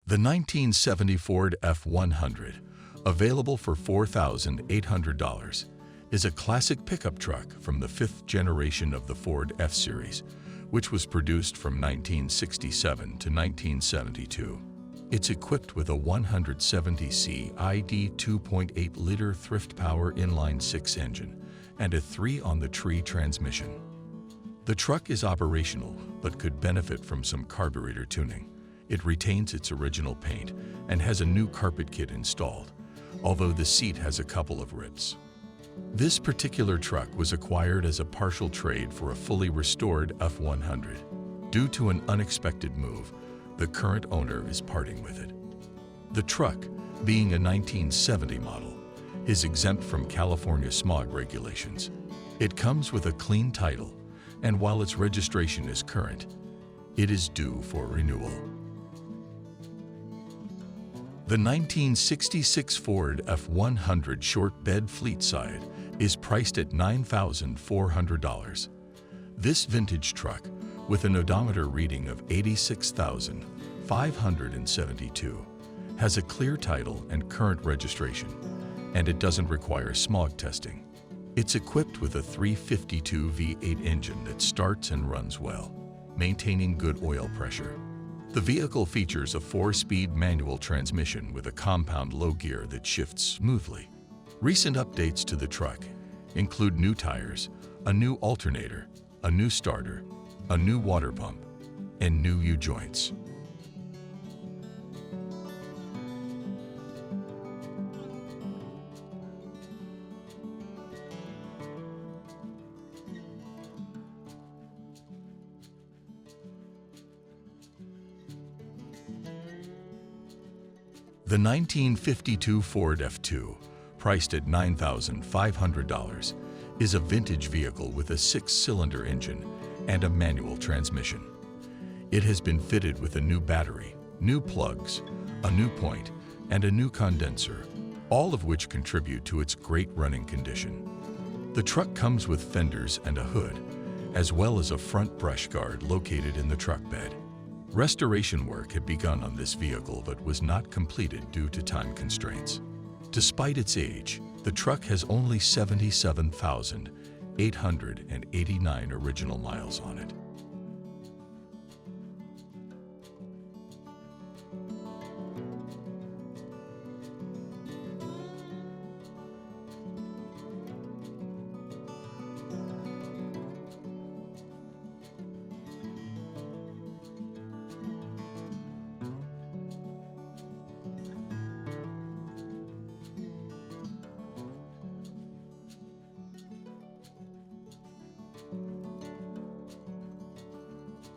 The 1970 Ford F-100, available for $4,800, is a classic pickup truck from the fifth generation of the Ford F-Series, which was produced from 1967 to 1972. It's equipped with a 170C ID 2.8-liter Thrift Power inline-six engine and a 3-on-the-tree transmission. The truck is operational but could benefit from some carburetor tuning. It retains its original paint and has a new carpet kit installed, although the seat has a couple of rips. This particular truck was acquired as a partial trade for a fully restored F-100. Due to an unexpected move, the current owner is parting with it. The truck, being a 1970 model, is exempt from California smog regulations. It comes with a clean title, and while its registration is current, it is due for renewal. The 1966 Ford F-100 short bed fleet side is priced at $9,400. This vintage truck, with an odometer reading of 86,572, has a clear title and current registration, and it doesn't require smog testing. It's equipped with a 352 V8 engine that starts and runs well, maintaining good oil pressure. The vehicle features a 4-speed manual transmission with a compound low gear that shifts smoothly. Recent updates to the truck include new tires, a new alternator, a new starter, a new water pump, and new U-joints. The 1952 Ford F2, priced at $9,500, is a vintage vehicle with a 6-cylinder engine and a manual transmission. It has been fitted with a new battery, new plugs, a new point, and a new condenser, all of which contribute to its great running condition. The truck comes with fenders and a hood, as well as a front brush guard located in the truck bed. Restoration work had begun on this vehicle but was not completed due to time constraints. Despite its age, the truck has only 77,889 original miles on it.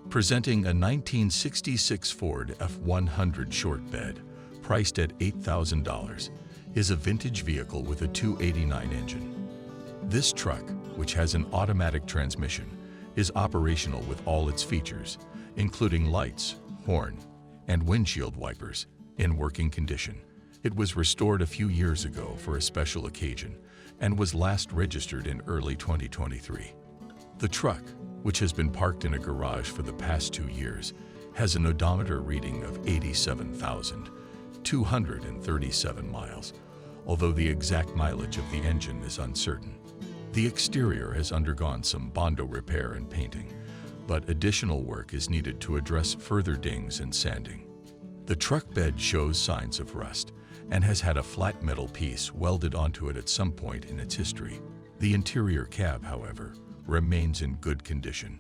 Presenting a 1966 Ford F-100 short bed, priced at $8,000, is a vintage vehicle with a 289 engine. This truck, which has an automatic transmission, is operational with all its features, including lights, horn, and windshield wipers, in working condition. It was restored a few years ago for a special occasion and was last registered in early 2023. The truck, which has been parked in a garage for the past 2 years, has an odometer reading of 87,237 miles, although the exact mileage of the engine is uncertain. The exterior has undergone some Bondo repair and painting, but additional work is needed to address further dings and sanding. The truck bed shows signs of rust and has had a flat metal piece welded onto it at some point in its history. The interior cab, however, remains in good condition.